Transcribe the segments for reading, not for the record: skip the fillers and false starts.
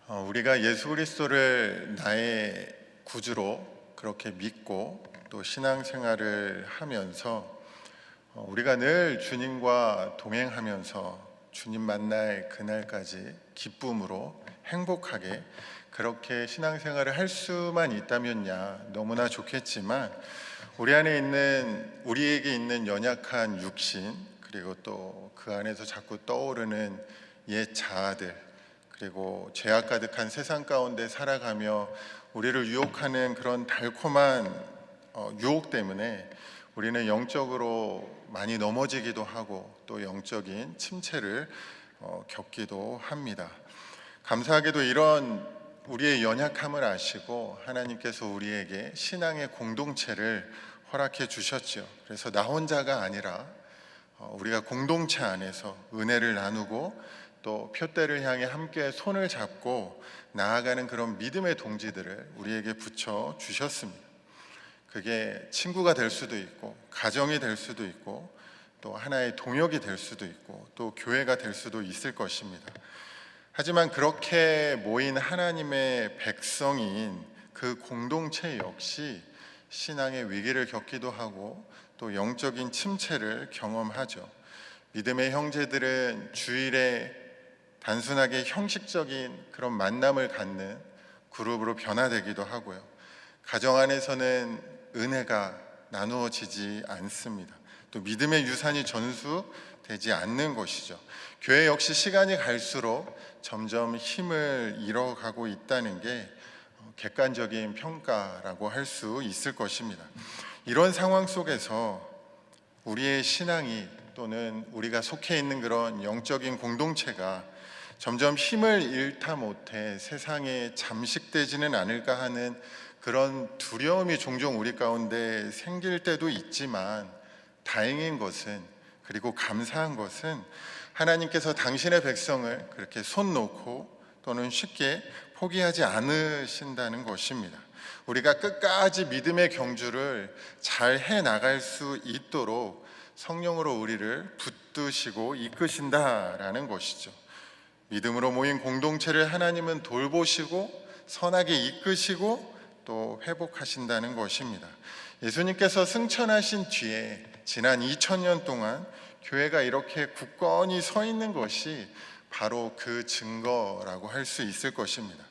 우리가 예수 그리스도를 나의 구주로 그렇게 믿고 또 신앙생활을 하면서 우리가 늘 주님과 동행하면서 주님 만날 그날까지 기쁨으로 행복하게 그렇게 신앙생활을 할 수만 있다면야 너무나 좋겠지만 우리에게 있는 연약한 육신, 그리고 또 그 안에서 자꾸 떠오르는 옛 자아들, 그리고 죄악 가득한 세상 가운데 살아가며 우리를 유혹하는 그런 달콤한 유혹 때문에 우리는 영적으로 많이 넘어지기도 하고 또 영적인 침체를 겪기도 합니다. 감사하게도 이런 우리의 연약함을 아시고 하나님께서 우리에게 신앙의 공동체를 허락해 주셨죠. 그래서 나 혼자가 아니라 우리가 공동체 안에서 은혜를 나누고 또 표대를 향해 함께 손을 잡고 나아가는 그런 믿음의 동지들을 우리에게 붙여 주셨습니다. 그게 친구가 될 수도 있고 가정이 될 수도 있고 또 하나의 동역이 될 수도 있고 또 교회가 될 수도 있을 것입니다. 하지만 그렇게 모인 하나님의 백성인 그 공동체 역시 신앙의 위기를 겪기도 하고 또 영적인 침체를 경험하죠. 믿음의 형제들은 주일에 단순하게 형식적인 그런 만남을 갖는 그룹으로 변화되기도 하고요. 가정 안에서는 은혜가 나누어지지 않습니다. 또 믿음의 유산이 전수되지 않는 것이죠. 교회 역시 시간이 갈수록 점점 힘을 잃어가고 있다는 게 객관적인 평가라고 할 수 있을 것입니다. 이런 상황 속에서 우리의 신앙이 또는 우리가 속해 있는 그런 영적인 공동체가 점점 힘을 잃다 못해 세상에 잠식되지는 않을까 하는 그런 두려움이 종종 우리 가운데 생길 때도 있지만, 다행인 것은, 그리고 감사한 것은 하나님께서 당신의 백성을 그렇게 손 놓고 또는 쉽게 포기하지 않으신다는 것입니다. 우리가 끝까지 믿음의 경주를 잘 해나갈 수 있도록 성령으로 우리를 붙드시고 이끄신다라는 것이죠. 믿음으로 모인 공동체를 하나님은 돌보시고 선하게 이끄시고 또 회복하신다는 것입니다. 예수님께서 승천하신 뒤에 지난 2000년 동안 교회가 이렇게 굳건히 서 있는 것이 바로 그 증거라고 할 수 있을 것입니다.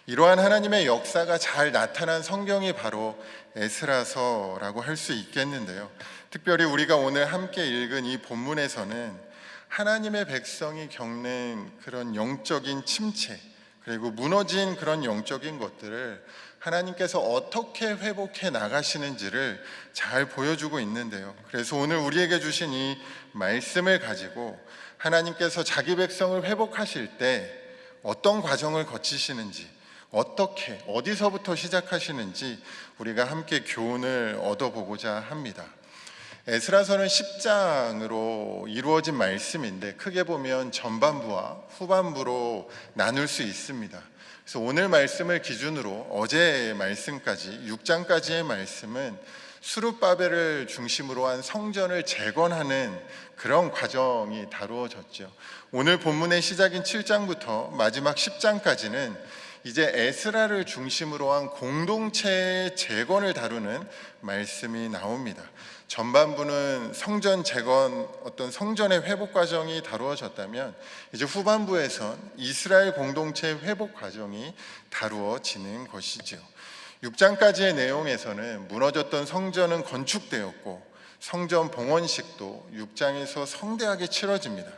이러한 하나님의 역사가 잘 나타난 성경이 바로 에스라서라고 할 수 있겠는데요. 특별히 우리가 오늘 함께 읽은 이 본문에서는 하나님의 백성이 겪는 그런 영적인 침체, 그리고 무너진 그런 영적인 것들을 하나님께서 어떻게 회복해 나가시는지를 잘 보여주고 있는데요. 그래서 오늘 우리에게 주신 이 말씀을 가지고 하나님께서 자기 백성을 회복하실 때 어떤 과정을 거치시는지, 어떻게, 어디서부터 시작하시는지 우리가 함께 교훈을 얻어보고자 합니다. 에스라서는 10장으로 이루어진 말씀인데 크게 보면 전반부와 후반부로 나눌 수 있습니다. 그래서 오늘 말씀을 기준으로 어제 말씀까지 6장까지의 말씀은 수룹바벨을 중심으로 한 성전을 재건하는 그런 과정이 다루어졌죠. 오늘 본문의 시작인 7장부터 마지막 10장까지는 이제 에스라를 중심으로 한 공동체의 재건을 다루는 말씀이 나옵니다. 전반부는 성전 재건, 어떤 성전의 회복 과정이 다루어졌다면 이제 후반부에선 이스라엘 공동체의 회복 과정이 다루어지는 것이죠. 6장까지의 내용에서는 무너졌던 성전은 건축되었고 성전 봉헌식도 6장에서 성대하게 치러집니다.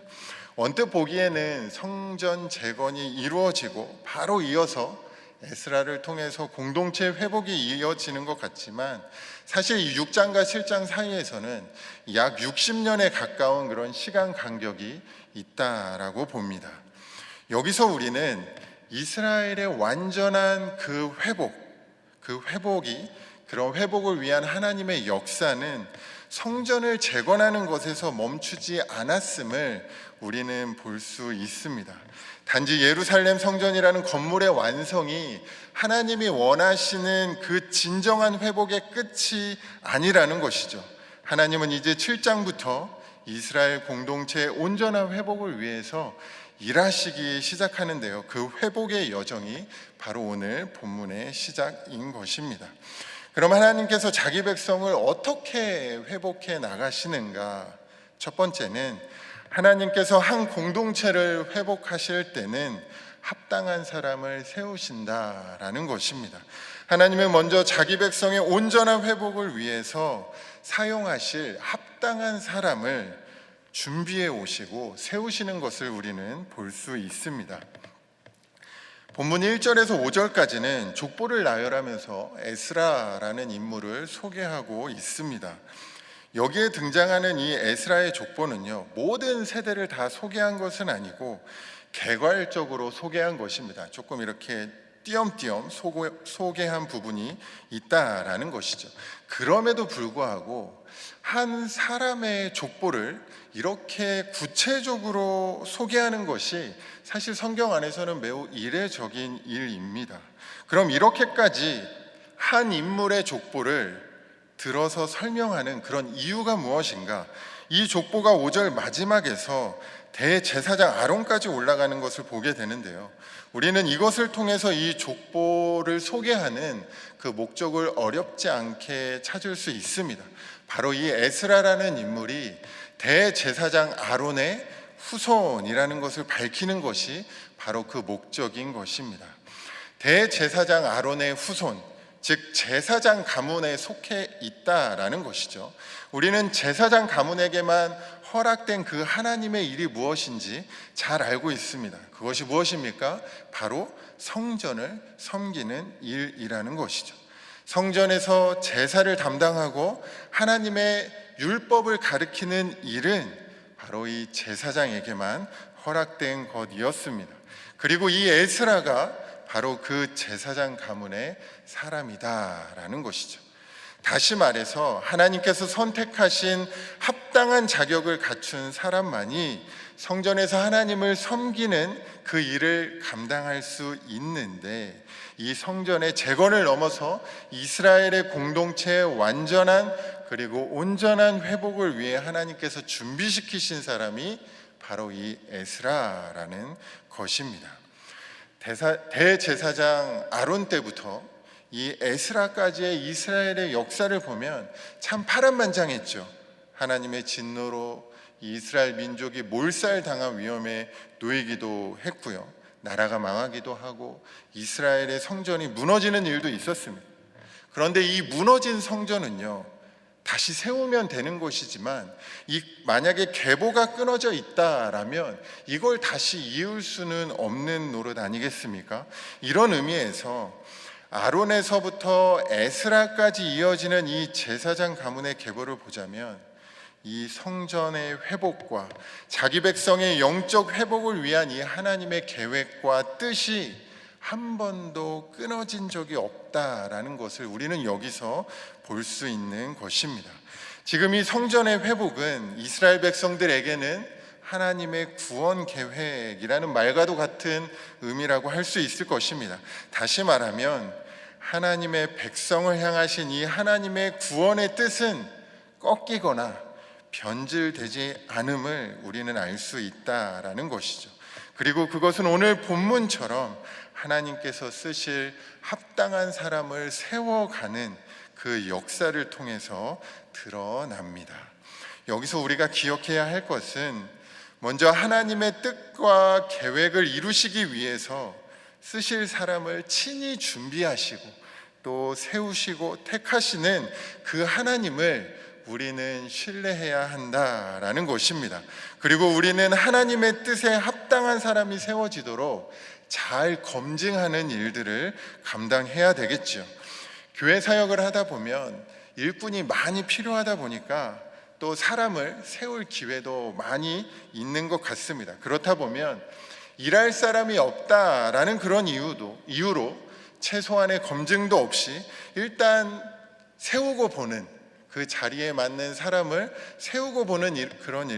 언뜻 보기에는 성전 재건이 이루어지고 바로 이어서 에스라를 통해서 공동체 회복이 이어지는 것 같지만 사실 이 6장과 7장 사이에서는 약 60년에 가까운 그런 시간 간격이 있다라고 봅니다. 여기서 우리는 이스라엘의 완전한 그 회복이, 그런 회복을 위한 하나님의 역사는 성전을 재건하는 것에서 멈추지 않았음을 우리는 볼 수 있습니다. 단지 예루살렘 성전이라는 건물의 완성이 하나님이 원하시는 그 진정한 회복의 끝이 아니라는 것이죠. 하나님은 이제 7장부터 이스라엘 공동체의 온전한 회복을 위해서 일하시기 시작하는데요. 그 회복의 여정이 바로 오늘 본문의 시작인 것입니다. 그럼 하나님께서 자기 백성을 어떻게 회복해 나가시는가? 첫 번째는 하나님께서 한 공동체를 회복하실 때는 합당한 사람을 세우신다라는 것입니다. 하나님은 먼저 자기 백성의 온전한 회복을 위해서 사용하실 합당한 사람을 준비해 오시고 세우시는 것을 우리는 볼 수 있습니다. 본문 1절에서 5절까지는 족보를 나열하면서 에스라라는 인물을 소개하고 있습니다. 여기에 등장하는 이 에스라의 족보는요, 모든 세대를 다 소개한 것은 아니고 개괄적으로 소개한 것입니다. 조금 이렇게 띄엄띄엄 소개한 부분이 있다라는 것이죠. 그럼에도 불구하고 한 사람의 족보를 이렇게 구체적으로 소개하는 것이 사실 성경 안에서는 매우 이례적인 일입니다. 그럼 이렇게까지 한 인물의 족보를 들어서 설명하는 그런 이유가 무엇인가? 이 족보가 5절 마지막에서 대제사장 아론까지 올라가는 것을 보게 되는데요. 우리는 이것을 통해서 이 족보를 소개하는 그 목적을 어렵지 않게 찾을 수 있습니다. 바로 이 에스라라는 인물이 대제사장 아론의 후손이라는 것을 밝히는 것이 바로 그 목적인 것입니다. 대제사장 아론의 후손, 즉 제사장 가문에 속해 있다라는 것이죠. 우리는 제사장 가문에게만 허락된 그 하나님의 일이 무엇인지 잘 알고 있습니다. 그것이 무엇입니까? 바로 성전을 섬기는 일이라는 것이죠. 성전에서 제사를 담당하고 하나님의 율법을 가르치는 일은 바로 이 제사장에게만 허락된 것이었습니다. 그리고 이 에스라가 바로 그 제사장 가문의 사람이다라는 것이죠. 다시 말해서 하나님께서 선택하신 합당한 자격을 갖춘 사람만이 성전에서 하나님을 섬기는 그 일을 감당할 수 있는데, 이 성전의 재건을 넘어서 이스라엘의 공동체의 완전한 그리고 온전한 회복을 위해 하나님께서 준비시키신 사람이 바로 이 에스라라는 것입니다. 대제사장 아론 때부터 이 에스라까지의 이스라엘의 역사를 보면 참 파란만장했죠. 하나님의 진노로 이스라엘 민족이 몰살당한 위험에 놓이기도 했고요. 나라가 망하기도 하고 이스라엘의 성전이 무너지는 일도 있었습니다. 그런데 이 무너진 성전은요, 다시 세우면 되는 것이지만 만약에 계보가 끊어져 있다라면 이걸 다시 이을 수는 없는 노릇 아니겠습니까? 이런 의미에서 아론에서부터 에스라까지 이어지는 이 제사장 가문의 계보를 보자면 이 성전의 회복과 자기 백성의 영적 회복을 위한 이 하나님의 계획과 뜻이 한 번도 끊어진 적이 없다라는 것을 우리는 여기서 볼 수 있는 것입니다. 지금 이 성전의 회복은 이스라엘 백성들에게는 하나님의 구원 계획이라는 말과도 같은 의미라고 할 수 있을 것입니다. 다시 말하면 하나님의 백성을 향하신 이 하나님의 구원의 뜻은 꺾이거나 변질되지 않음을 우리는 알 수 있다라는 것이죠. 그리고 그것은 오늘 본문처럼 하나님께서 쓰실 합당한 사람을 세워가는 그 역사를 통해서 드러납니다. 여기서 우리가 기억해야 할 것은 먼저 하나님의 뜻과 계획을 이루시기 위해서 쓰실 사람을 친히 준비하시고 또 세우시고 택하시는 그 하나님을 우리는 신뢰해야 한다라는 것입니다. 그리고 우리는 하나님의 뜻에 합당한 사람이 세워지도록 잘 검증하는 일들을 감당해야 되겠죠. 교회 사역을 하다 보면 일꾼이 많이 필요하다 보니까 또 사람을 세울 기회도 많이 있는 것 같습니다. 그렇다 보면 일할 사람이 없다라는 그런 이유로 최소한의 검증도 없이 일단 세우고 보는, 그 자리에 맞는 사람을 세우고 보는 그런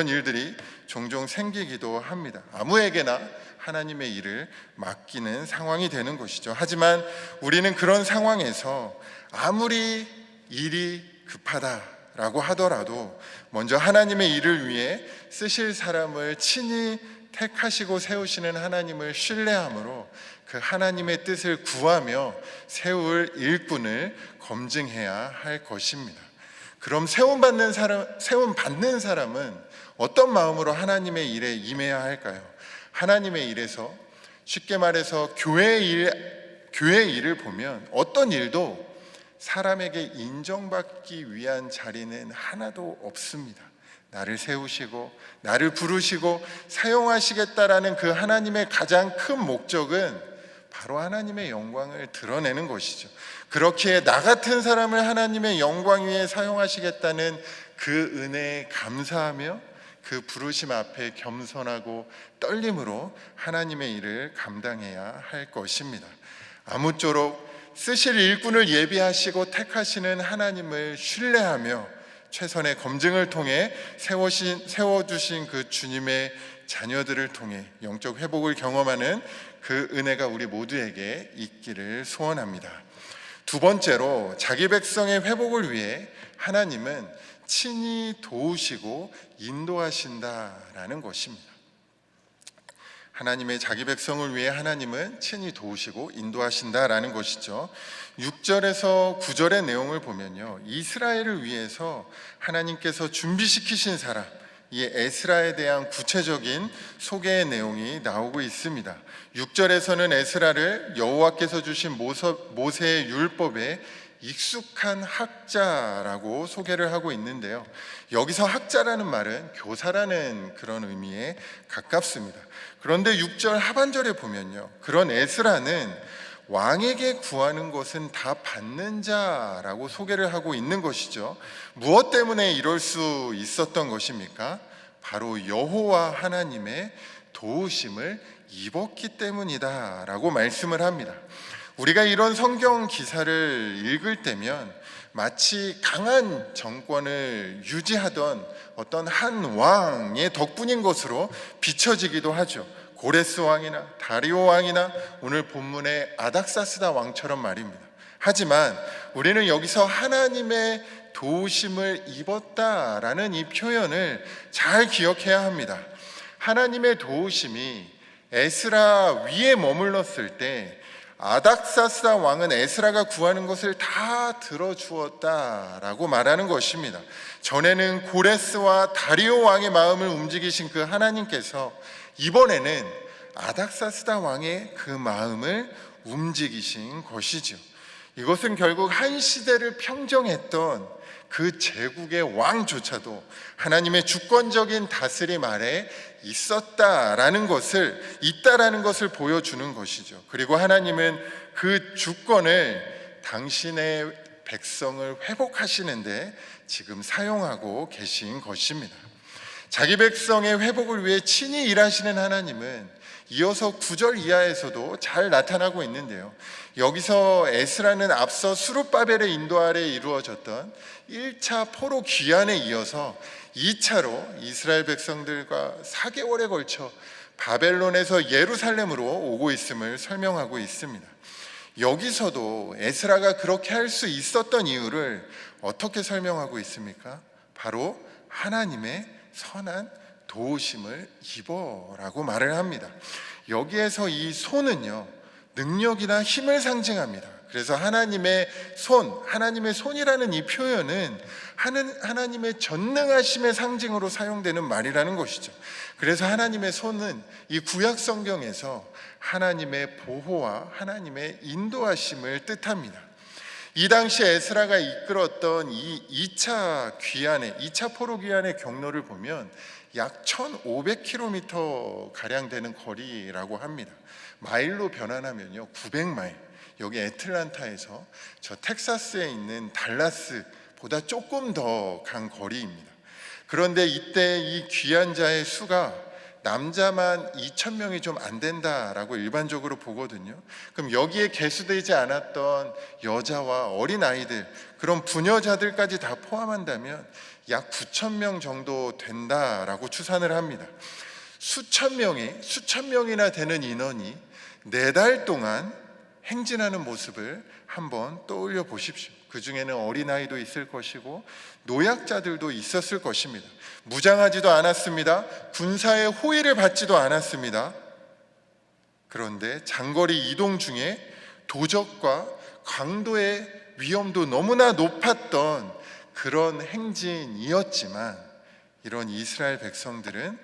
일들이 종종 생기기도 합니다. 아무에게나 하나님의 일을 맡기는 상황이 되는 것이죠. 하지만 우리는 그런 상황에서 아무리 일이 급하다라고 하더라도 먼저 하나님의 일을 위해 쓰실 사람을 친히 택하시고 세우시는 하나님을 신뢰함으로 그 하나님의 뜻을 구하며 세울 일꾼을 검증해야 할 것입니다. 그럼 세움 받는 사람은 어떤 마음으로 하나님의 일에 임해야 할까요? 하나님의 일에서, 쉽게 말해서 교회의 일을 보면 어떤 일도 사람에게 인정받기 위한 자리는 하나도 없습니다. 나를 세우시고 나를 부르시고 사용하시겠다라는 그 하나님의 가장 큰 목적은 바로 하나님의 영광을 드러내는 것이죠. 그렇기에 나 같은 사람을 하나님의 영광 위에 사용하시겠다는 그 은혜에 감사하며 그 부르심 앞에 겸손하고 떨림으로 하나님의 일을 감당해야 할 것입니다. 아무쪼록 쓰실 일꾼을 예비하시고 택하시는 하나님을 신뢰하며 최선의 검증을 통해 세워주신 그 주님의 자녀들을 통해 영적 회복을 경험하는 그 은혜가 우리 모두에게 있기를 소원합니다. 두 번째로, 자기 백성의 회복을 위해 하나님은 친히 도우시고 인도하신다라는 것입니다. 하나님의 자기 백성을 위해 하나님은 친히 도우시고 인도하신다라는 것이죠. 6절에서 9절의 내용을 보면요, 이스라엘을 위해서 하나님께서 준비시키신 사람, 이 에스라에 대한 구체적인 소개의 내용이 나오고 있습니다. 6절에서는 에스라를 여호와께서 주신 모세의 율법에 익숙한 학자라고 소개를 하고 있는데요, 여기서 학자라는 말은 교사라는 그런 의미에 가깝습니다. 그런데 6절 하반절에 보면요, 그런 에스라는 왕에게 구하는 것은 다 받는 자라고 소개를 하고 있는 것이죠. 무엇 때문에 이럴 수 있었던 것입니까? 바로 여호와 하나님의 도우심을 입었기 때문이다 라고 말씀을 합니다. 우리가 이런 성경 기사를 읽을 때면 마치 강한 정권을 유지하던 어떤 한 왕의 덕분인 것으로 비춰지기도 하죠. 고레스 왕이나 다리오 왕이나 오늘 본문의 아닥사스다 왕처럼 말입니다. 하지만 우리는 여기서 하나님의 도우심을 입었다라는 이 표현을 잘 기억해야 합니다. 하나님의 도우심이 에스라 위에 머물렀을 때 아닥사스다 왕은 에스라가 구하는 것을 다 들어주었다라고 말하는 것입니다. 전에는 고레스와 다리오 왕의 마음을 움직이신 그 하나님께서 이번에는 아닥사스다 왕의 그 마음을 움직이신 것이죠. 이것은 결국 한 시대를 평정했던 그 제국의 왕조차도 하나님의 주권적인 다스림 아래 있다라는 것을 보여주는 것이죠. 그리고 하나님은 그 주권을 당신의 백성을 회복하시는데 지금 사용하고 계신 것입니다. 자기 백성의 회복을 위해 친히 일하시는 하나님은 이어서 9절 이하에서도 잘 나타나고 있는데요, 여기서 에스라는 앞서 스룹바벨의 인도 아래 이루어졌던 1차 포로 귀환에 이어서 2차로 이스라엘 백성들과 4개월에 걸쳐 바벨론에서 예루살렘으로 오고 있음을 설명하고 있습니다. 여기서도 에스라가 그렇게 할 수 있었던 이유를 어떻게 설명하고 있습니까? 바로 하나님의 선한 도우심을 입어라고 말을 합니다. 여기에서 이 손은요, 능력이나 힘을 상징합니다. 그래서 하나님의 손이라는 이 표현은 하나님의 전능하심의 상징으로 사용되는 말이라는 것이죠. 그래서 하나님의 손은 이 구약 성경에서 하나님의 보호와 하나님의 인도하심을 뜻합니다. 이 당시 에스라가 이끌었던 이 2차 포로 귀환의 경로를 보면 약 1,500km 가량 되는 거리라고 합니다. 마일로 변환하면요 900마일. 여기 애틀란타에서 저 텍사스에 있는 달라스보다 조금 더 간 거리입니다. 그런데 이때 이 귀환자의 수가 남자만 2,000명이 좀 안 된다라고 일반적으로 보거든요. 그럼 여기에 개수되지 않았던 여자와 어린아이들, 그런 부녀자들까지 다 포함한다면 약 9,000명 정도 된다라고 추산을 합니다. 수천 명이나 되는 인원이 4달 동안 행진하는 모습을 한번 떠올려 보십시오. 그 중에는 어린아이도 있을 것이고 노약자들도 있었을 것입니다. 무장하지도 않았습니다. 군사의 호위를 받지도 않았습니다. 그런데 장거리 이동 중에 도적과 강도의 위험도 너무나 높았던 그런 행진이었지만 이런 이스라엘 백성들은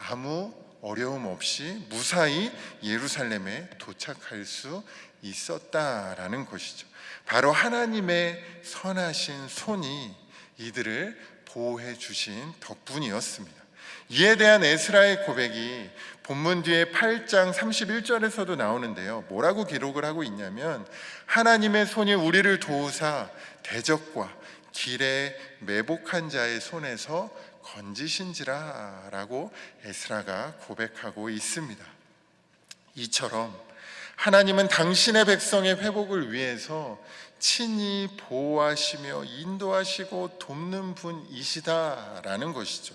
아무 어려움 없이 무사히 예루살렘에 도착할 수 있었다라는 것이죠. 바로 하나님의 선하신 손이 이들을 보호해 주신 덕분이었습니다. 이에 대한 에스라의 고백이 본문 뒤에 8장 31절에서도 나오는데요. 뭐라고 기록을 하고 있냐면 하나님의 손이 우리를 도우사 대적과 길에 매복한 자의 손에서 건지신지라 라고 에스라가 고백하고 있습니다. 이처럼 하나님은 당신의 백성의 회복을 위해서 친히 보호하시며 인도하시고 돕는 분이시다라는 것이죠.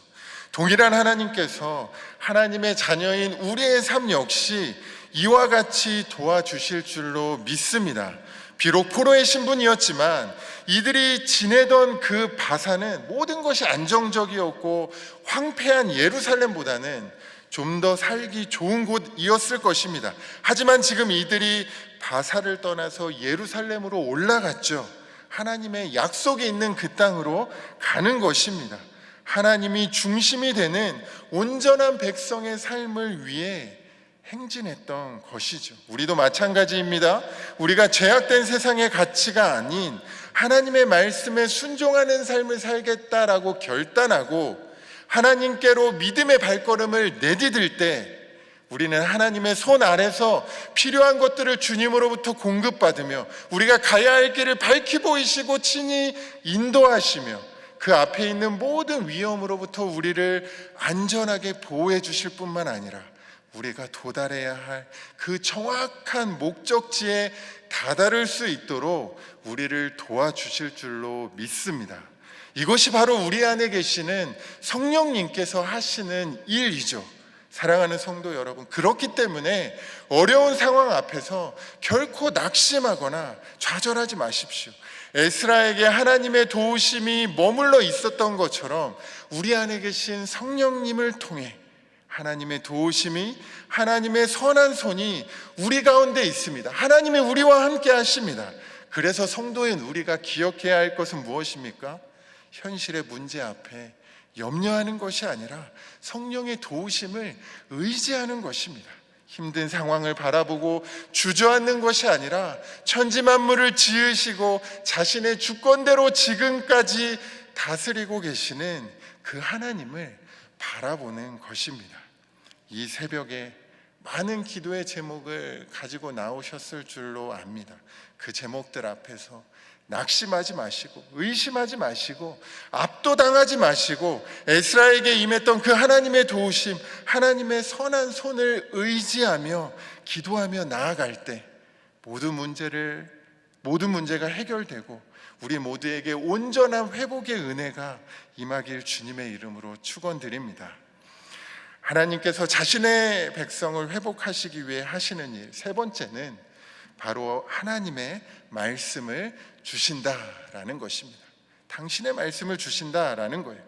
동일한 하나님께서 하나님의 자녀인 우리의 삶 역시 이와 같이 도와주실 줄로 믿습니다. 비록 포로의 신분이었지만 이들이 지내던 그 바사는 모든 것이 안정적이었고 황폐한 예루살렘보다는 좀 더 살기 좋은 곳이었을 것입니다. 하지만 지금 이들이 바사를 떠나서 예루살렘으로 올라갔죠. 하나님의 약속이 있는 그 땅으로 가는 것입니다. 하나님이 중심이 되는 온전한 백성의 삶을 위해 행진했던 것이죠. 우리도 마찬가지입니다. 우리가 죄악된 세상의 가치가 아닌 하나님의 말씀에 순종하는 삶을 살겠다라고 결단하고 하나님께로 믿음의 발걸음을 내디딜 때 우리는 하나님의 손 아래서 필요한 것들을 주님으로부터 공급받으며 우리가 가야 할 길을 밝히 보이시고 친히 인도하시며 그 앞에 있는 모든 위험으로부터 우리를 안전하게 보호해 주실 뿐만 아니라 우리가 도달해야 할 그 정확한 목적지에 다다를 수 있도록 우리를 도와주실 줄로 믿습니다. 이것이 바로 우리 안에 계시는 성령님께서 하시는 일이죠. 사랑하는 성도 여러분, 그렇기 때문에 어려운 상황 앞에서 결코 낙심하거나 좌절하지 마십시오. 에스라에게 하나님의 도우심이 머물러 있었던 것처럼 우리 안에 계신 성령님을 통해 하나님의 도우심이, 하나님의 선한 손이 우리 가운데 있습니다. 하나님이 우리와 함께 하십니다. 그래서 성도인 우리가 기억해야 할 것은 무엇입니까? 현실의 문제 앞에 염려하는 것이 아니라 성령의 도우심을 의지하는 것입니다. 힘든 상황을 바라보고 주저앉는 것이 아니라 천지만물을 지으시고 자신의 주권대로 지금까지 다스리고 계시는 그 하나님을 바라보는 것입니다. 이 새벽에 많은 기도의 제목을 가지고 나오셨을 줄로 압니다. 그 제목들 앞에서 낙심하지 마시고 의심하지 마시고 압도당하지 마시고 에스라에게 임했던 그 하나님의 도우심, 하나님의 선한 손을 의지하며 기도하며 나아갈 때 모든 문제가 해결되고 우리 모두에게 온전한 회복의 은혜가 임하길 주님의 이름으로 축원드립니다. 하나님께서 자신의 백성을 회복하시기 위해 하시는 일, 세 번째는 바로 하나님의 말씀을 주신다라는 것입니다. 당신의 말씀을 주신다라는 거예요.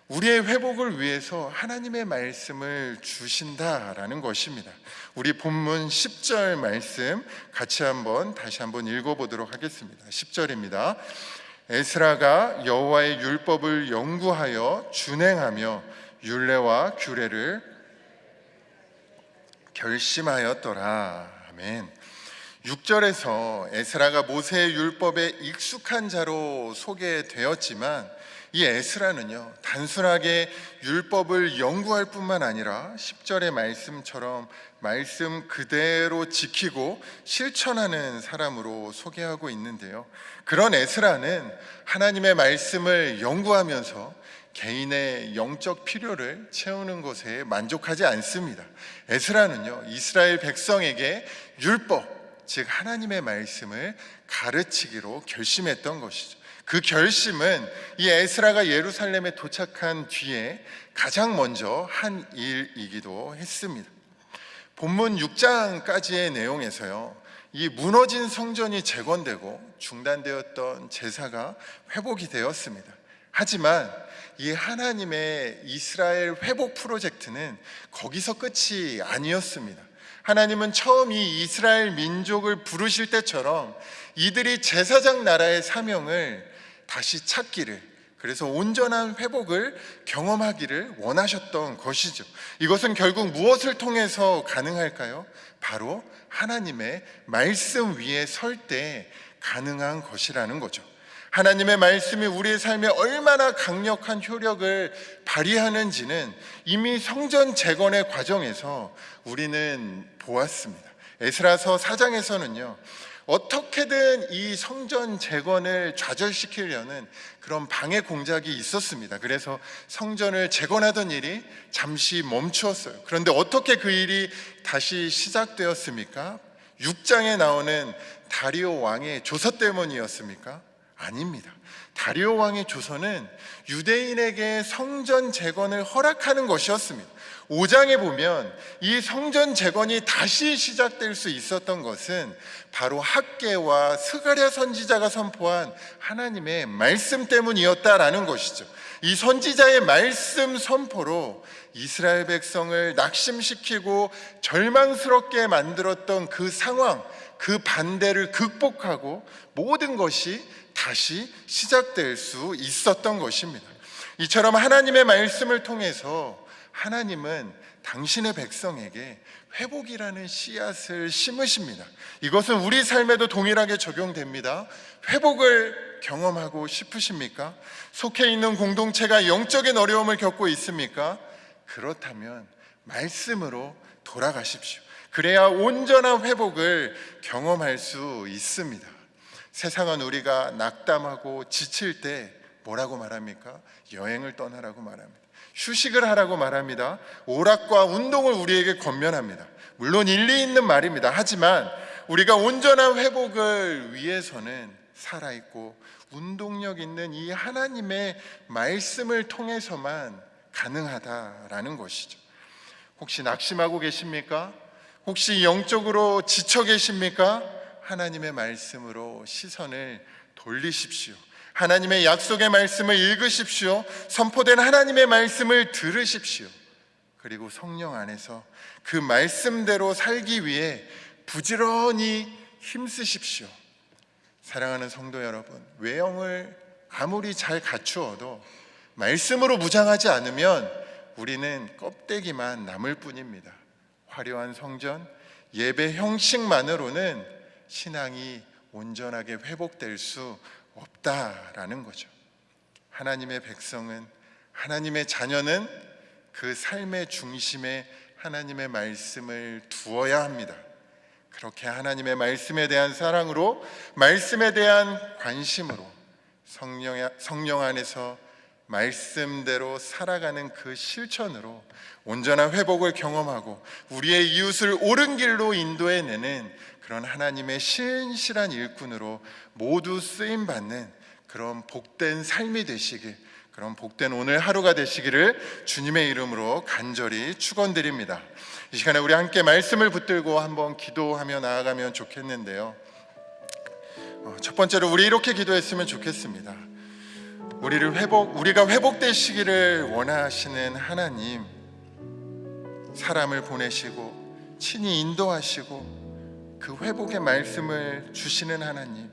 우리의 회복을 위해서 하나님의 말씀을 주신다라는 것입니다. 우리 본문 10절 말씀 같이 다시 한번 읽어보도록 하겠습니다. 10절입니다. 에스라가 여호와의 율법을 연구하여 준행하며 율례와 규례를 결심하였더라. 아멘. 6절에서 에스라가 모세의 율법에 익숙한 자로 소개되었지만 이 에스라는요, 단순하게 율법을 연구할 뿐만 아니라 10절의 말씀처럼 말씀 그대로 지키고 실천하는 사람으로 소개하고 있는데요, 그런 에스라는 하나님의 말씀을 연구하면서 개인의 영적 필요를 채우는 것에 만족하지 않습니다. 에스라는요, 이스라엘 백성에게 율법, 즉 하나님의 말씀을 가르치기로 결심했던 것이죠. 그 결심은 이 에스라가 예루살렘에 도착한 뒤에 가장 먼저 한 일이기도 했습니다. 본문 6장까지의 내용에서요, 이 무너진 성전이 재건되고 중단되었던 제사가 회복이 되었습니다. 하지만 이 하나님의 이스라엘 회복 프로젝트는 거기서 끝이 아니었습니다. 하나님은 처음 이 이스라엘 민족을 부르실 때처럼 이들이 제사장 나라의 사명을 다시 찾기를, 그래서 온전한 회복을 경험하기를 원하셨던 것이죠. 이것은 결국 무엇을 통해서 가능할까요? 바로 하나님의 말씀 위에 설 때 가능한 것이라는 거죠. 하나님의 말씀이 우리의 삶에 얼마나 강력한 효력을 발휘하는지는 이미 성전 재건의 과정에서 우리는 보았습니다. 에스라서 4장에서는요, 어떻게든 이 성전 재건을 좌절시키려는 그런 방해 공작이 있었습니다. 그래서 성전을 재건하던 일이 잠시 멈추었어요. 그런데 어떻게 그 일이 다시 시작되었습니까? 6장에 나오는 다리오 왕의 조서 때문이었습니까? 아닙니다. 다리오 왕의 조서는 유대인에게 성전 재건을 허락하는 것이었습니다. 5장에 보면 이 성전 재건이 다시 시작될 수 있었던 것은 바로 학개와 스가랴 선지자가 선포한 하나님의 말씀 때문이었다라는 것이죠. 이 선지자의 말씀 선포로 이스라엘 백성을 낙심시키고 절망스럽게 만들었던 그 상황, 그 반대를 극복하고 모든 것이 다시 시작될 수 있었던 것입니다. 이처럼 하나님의 말씀을 통해서 하나님은 당신의 백성에게 회복이라는 씨앗을 심으십니다. 이것은 우리 삶에도 동일하게 적용됩니다. 회복을 경험하고 싶으십니까? 속해 있는 공동체가 영적인 어려움을 겪고 있습니까? 그렇다면 말씀으로 돌아가십시오. 그래야 온전한 회복을 경험할 수 있습니다. 세상은 우리가 낙담하고 지칠 때 뭐라고 말합니까? 여행을 떠나라고 말합니다. 휴식을 하라고 말합니다. 오락과 운동을 우리에게 권면합니다. 물론 일리 있는 말입니다. 하지만 우리가 온전한 회복을 위해서는 살아있고 운동력 있는 이 하나님의 말씀을 통해서만 가능하다라는 것이죠. 혹시 낙심하고 계십니까? 혹시 영적으로 지쳐 계십니까? 하나님의 말씀으로 시선을 돌리십시오. 하나님의 약속의 말씀을 읽으십시오. 선포된 하나님의 말씀을 들으십시오. 그리고 성령 안에서 그 말씀대로 살기 위해 부지런히 힘쓰십시오. 사랑하는 성도 여러분, 외형을 아무리 잘 갖추어도 말씀으로 무장하지 않으면 우리는 껍데기만 남을 뿐입니다. 화려한 성전, 예배 형식만으로는 신앙이 온전하게 회복될 수 없다라는 거죠. 하나님의 백성은, 하나님의 자녀는 그 삶의 중심에 하나님의 말씀을 두어야 합니다. 그렇게 하나님의 말씀에 대한 사랑으로, 말씀에 대한 관심으로 성령 안에서 말씀대로 살아가는 그 실천으로 온전한 회복을 경험하고 우리의 이웃을 옳은 길로 인도해내는 그런 하나님의 신실한 일꾼으로 모두 쓰임받는 그런 복된 삶이 되시길, 그런 복된 오늘 하루가 되시기를 주님의 이름으로 간절히 축원드립니다. 이 시간에 우리 함께 말씀을 붙들고 한번 기도하며 나아가면 좋겠는데요, 첫 번째로 우리 이렇게 기도했으면 좋겠습니다. 우리가 회복되시기를 원하시는 하나님, 사람을 보내시고 친히 인도하시고 그 회복의 말씀을 주시는 하나님,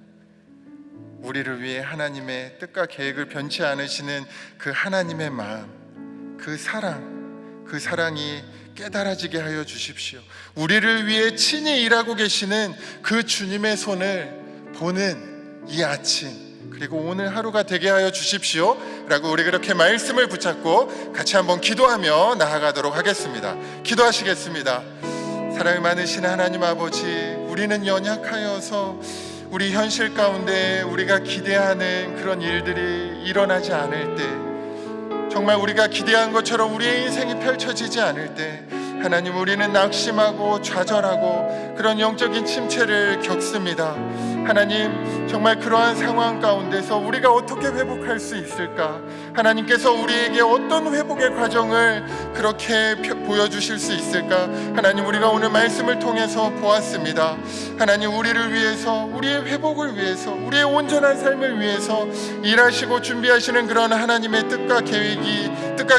우리를 위해 하나님의 뜻과 계획을 변치 않으시는 그 하나님의 마음, 그 사랑이 깨달아지게 하여 주십시오. 우리를 위해 친히 일하고 계시는 그 주님의 손을 보는 이 아침, 그리고 오늘 하루가 되게 하여 주십시오 라고 우리 그렇게 말씀을 붙잡고 같이 한번 기도하며 나아가도록 하겠습니다. 기도하시겠습니다. 사랑이 많으신 하나님 아버지, 우리는 연약하여서 우리 현실 가운데 우리가 기대하는 그런 일들이 일어나지 않을 때, 정말 우리가 기대한 것처럼 우리의 인생이 펼쳐지지 않을 때 하나님, 우리는 낙심하고 좌절하고 그런 영적인 침체를 겪습니다. 하나님, 정말 그러한 상황 가운데서 우리가 어떻게 회복할 수 있을까? 하나님께서 우리에게 어떤 회복의 과정을 그렇게 보여주실 수 있을까? 하나님, 우리가 오늘 말씀을 통해서 보았습니다. 하나님, 우리를 위해서, 우리의 회복을 위해서, 우리의 온전한 삶을 위해서 일하시고 준비하시는 그런 하나님의 뜻과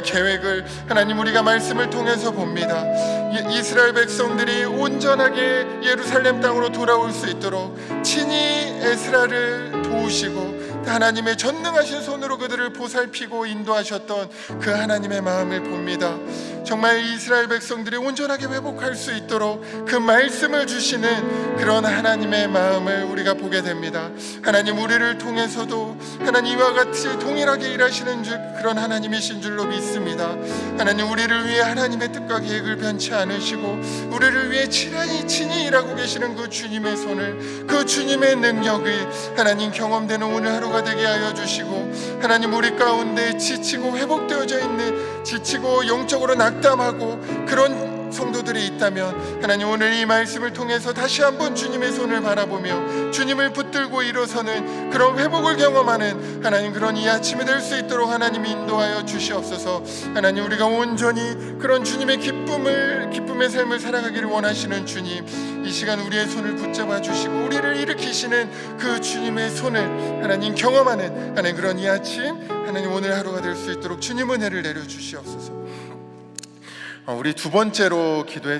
계획을 하나님, 우리가 말씀을 통해서 봅니다. 이스라엘 백성들이 온전하게 예루살렘 땅으로 돌아올 수 있도록 친히 에스라를 도우시고 하나님의 전능하신 손으로 그들을 보살피고 인도하셨던 그 하나님의 마음을 봅니다. 정말 이스라엘 백성들이 온전하게 회복할 수 있도록 그 말씀을 주시는 그런 하나님의 마음을 우리가 보게 됩니다. 하나님, 우리를 통해서도 하나님 이와 같이 동일하게 일하시는 그런 하나님이신 줄로 믿습니다. 하나님, 우리를 위해 하나님의 뜻과 계획을 변치 않으시고 우리를 위해 친히 일하고 계시는 그 주님의 손을, 그 주님의 능력이 하나님 경험되는 오늘 하루가 되게 하여 주시고, 하나님, 우리 가운데 지치고 회복되어져 있는, 지치고 영적으로 낙담하고 그런 성도들이 있다면 하나님, 오늘 이 말씀을 통해서 다시 한번 주님의 손을 바라보며 주님을 붙들고 일어서는 그런 회복을 경험하는 하나님, 그런 이 아침이 될 수 있도록 하나님 인도하여 주시옵소서. 하나님, 우리가 온전히 그런 주님의 기쁨의 삶을 살아가기를 원하시는 주님, 이 시간 우리의 손을 붙잡아 주시고 우리를 일으키시는 그 주님의 손을 하나님 경험하는 하나님, 그런 이 아침 하나님 오늘 하루가 될 수 있도록 주님 은혜를 내려 주시옵소서. 우리 두 번째로 기도했습니다.